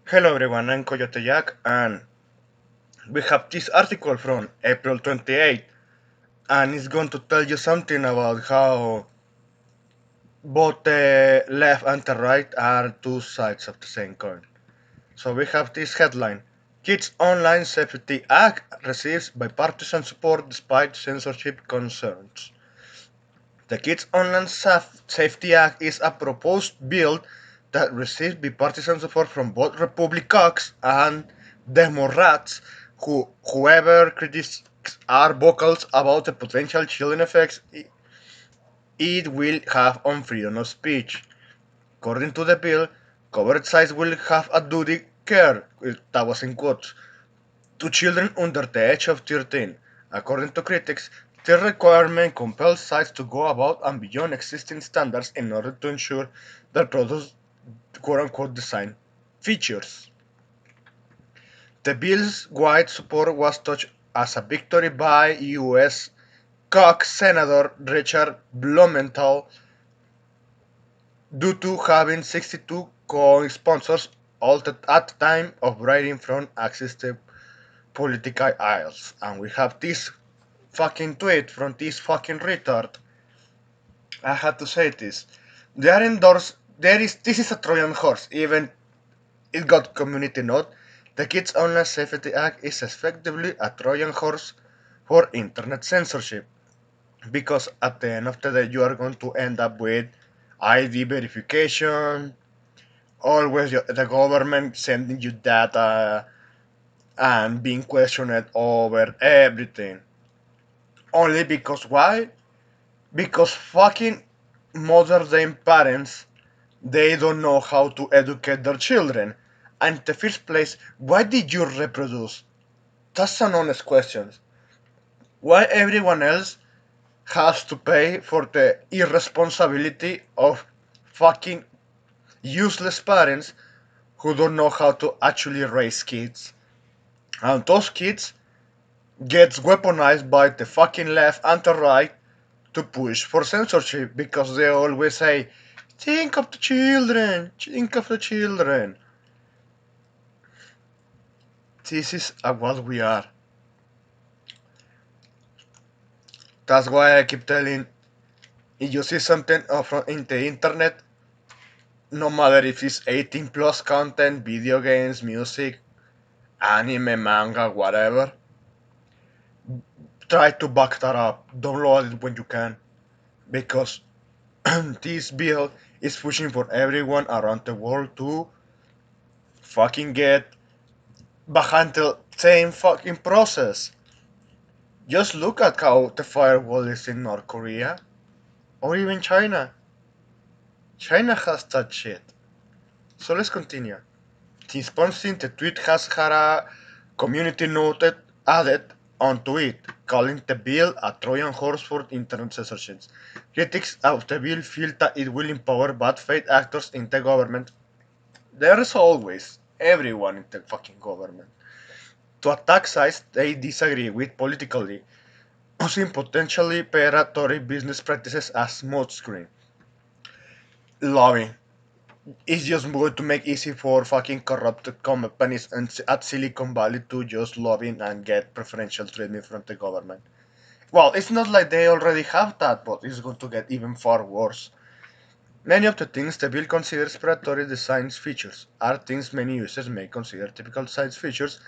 Hello everyone, I'm Coyote Jack, and we have this article from April 28th, and it's going to tell you something about how both the left and the right are two sides of the same coin. So we have this headline: Kids Online Safety Act receives bipartisan support despite censorship concerns. The Kids Online Safety Act is a proposed bill that receives bipartisan support from both Republicans and Democrats, whoever critics are vocal about the potential chilling effects it will have on freedom of speech. According to the bill, covered sites will have a duty care, that was in quotes, to children under the age of 13. According to critics, the requirement compels sites to go above and beyond existing standards in order to ensure that products quote-unquote design features. The bill's wide support was touched as a victory by U.S. Cox Senator Richard Blumenthal due to having 62 co-sponsors all at the time of writing from existing political aisles. And we have this fucking tweet from this fucking retard. I had to say this. They are endorsed. This is a Trojan horse. Even it got community note. The Kids Online Safety Act is effectively a Trojan horse for internet censorship, because at the end of the day you are going to end up with ID verification, always the government sending you data and being questioned over everything. Only because why? Because fucking modern day parents, they don't know how to educate their children. And in the first place, why did you reproduce? That's an honest question. Why everyone else has to pay for the irresponsibility of fucking useless parents who don't know how to actually raise kids? And those kids gets weaponized by the fucking left and the right to push for censorship, because they always say, think of the children, think of the children. This is what we are. That's why I keep telling, if you see something in the internet, no matter if it's 18 plus content, video games, music, anime, manga, whatever, try to back that up. Download it when you can, because this bill is pushing for everyone around the world to fucking get behind the same fucking process. Just look at how the firewall is in North Korea, or even China. China has that shit. So let's continue. Since posting, the tweet has had a community note added onto it, calling the bill a Trojan horse for internet censorship. Critics of the bill feel that it will empower bad faith actors in the government. There is always everyone in the fucking government to attack sites they disagree with politically, using potentially predatory business practices as smokescreen. Lobbying is just going to make easy for fucking corrupt companies at Silicon Valley to just lobby and get preferential treatment from the government. Well, it's not like they already have that, but it's going to get even far worse. Many of the things the bill considers predatory design features are things many users may consider typical science features,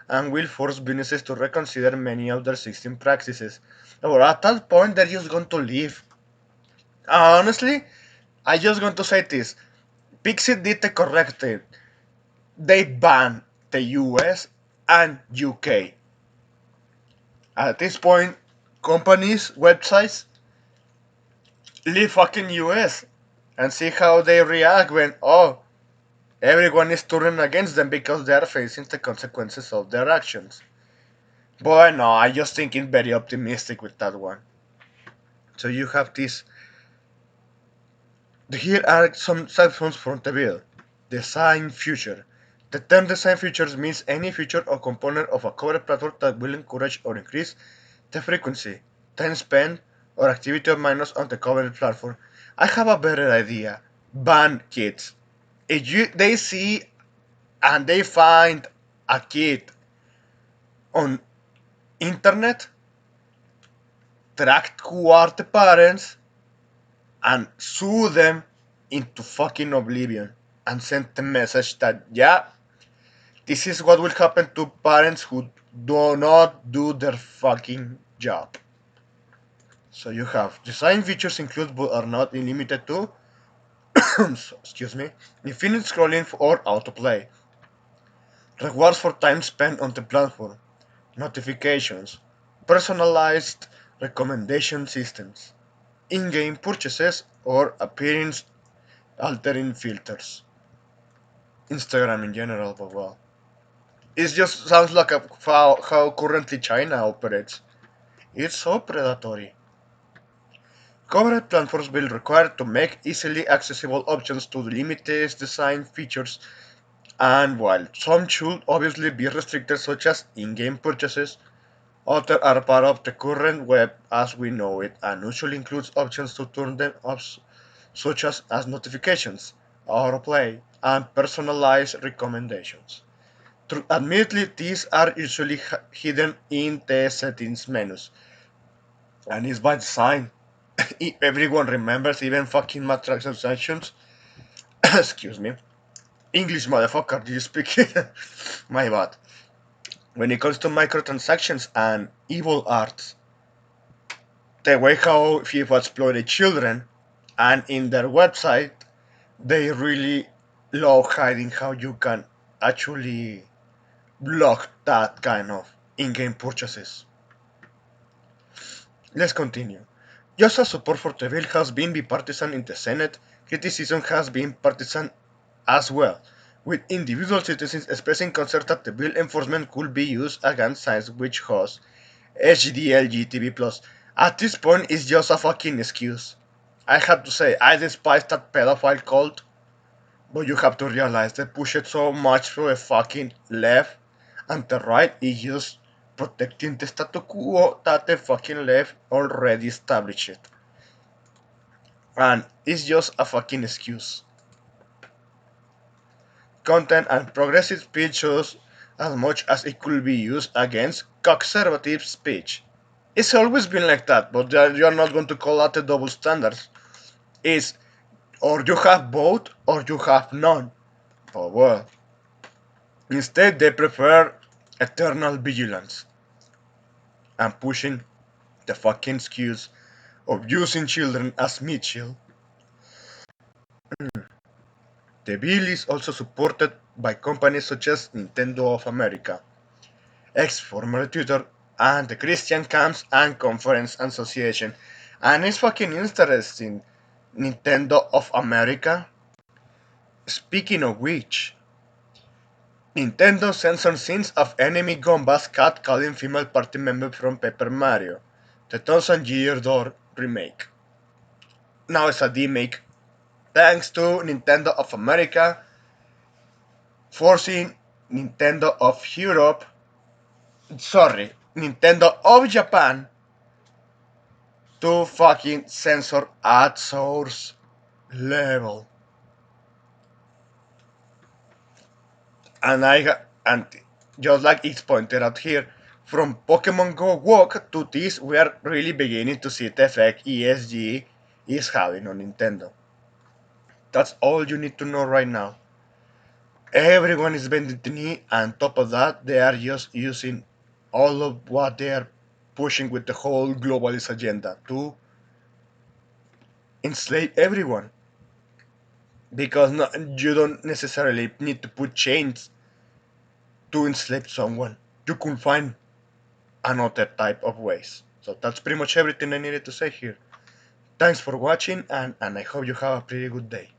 and will force businesses to reconsider many of their existing practices. Or at that point, they're just going to leave. Honestly, I just going to say this. Pixie did the correct thing. They banned the US and UK. At this point, companies, websites, leave fucking US and see how they react when, oh, everyone is turning against them because they are facing the consequences of their actions. But no, I just think it's very optimistic with that one. So you have this. Here are some subforms from the bill. Design feature. The term design features means any feature or component of a covered platform that will encourage or increase the frequency, time spent, or activity of minors on the covered platform. I have a better idea. Ban kids. If they see and they find a kid on internet, track who are the parents, and sue them into fucking oblivion and send the message that, yeah, this is what will happen to parents who do not do their fucking job. So you have design features include but are not limited to excuse me, infinite scrolling or autoplay, rewards for time spent on the platform, notifications, personalized recommendation systems, in-game purchases or appearance altering filters. Instagram in general, but well. It just sounds like how currently China operates. It's so predatory. Covered platforms will require to make easily accessible options to limited design features, and while some should obviously be restricted, such as in-game purchases, others are part of the current web as we know it and usually includes options to turn them off, such as notifications, autoplay, and personalized recommendations. Admittedly, these are usually hidden in the settings menus, and it's by design. Everyone remembers even fucking microtransactions. Excuse me. English motherfucker, do you speak it? My bad. When it comes to microtransactions and evil arts, the way how FIFA exploited children, and in their website, they really love hiding how you can actually block that kind of in-game purchases. Let's continue. Just as support for the bill has been bipartisan in the Senate, criticism has been partisan as well, with individual citizens expressing concern that the bill enforcement could be used against sites which host HDLGTV+. At this point, it's just a fucking excuse. I have to say, I despise that pedophile cult, but you have to realize they push it so much to the fucking left, and the right is just protecting the status quo that the fucking left already established. And it's just a fucking excuse. Content and progressive speech shows as much as it could be used against conservative speech. It's always been like that, but you're not going to call that a double standard. It's or you have both or you have none. But well, instead they prefer eternal vigilance and pushing the fucking excuse of using children as meat shield. The bill is also supported by companies such as Nintendo of America, ex former Twitter, and the Christian Camps and Conference Association. And it's fucking interesting. Nintendo of America. Speaking of which, Nintendo censored scenes of enemy Goomba's cat calling female party member from Paper Mario, the 1000 Year Door remake. Now it's a remake thanks to Nintendo of America forcing Nintendo of Europe, sorry, Nintendo of Japan to fucking censor at source level. And just like it's pointed out here, from Pokemon Go Walk to this, we are really beginning to see the effect ESG is having on Nintendo. That's all you need to know right now. Everyone is bending the knee, and on top of that, they are just using all of what they are pushing with the whole globalist agenda to enslave everyone. Because no, you don't necessarily need to put chains to enslave someone. You can find another type of ways. So that's pretty much everything I needed to say here. Thanks for watching, and I hope you have a pretty good day.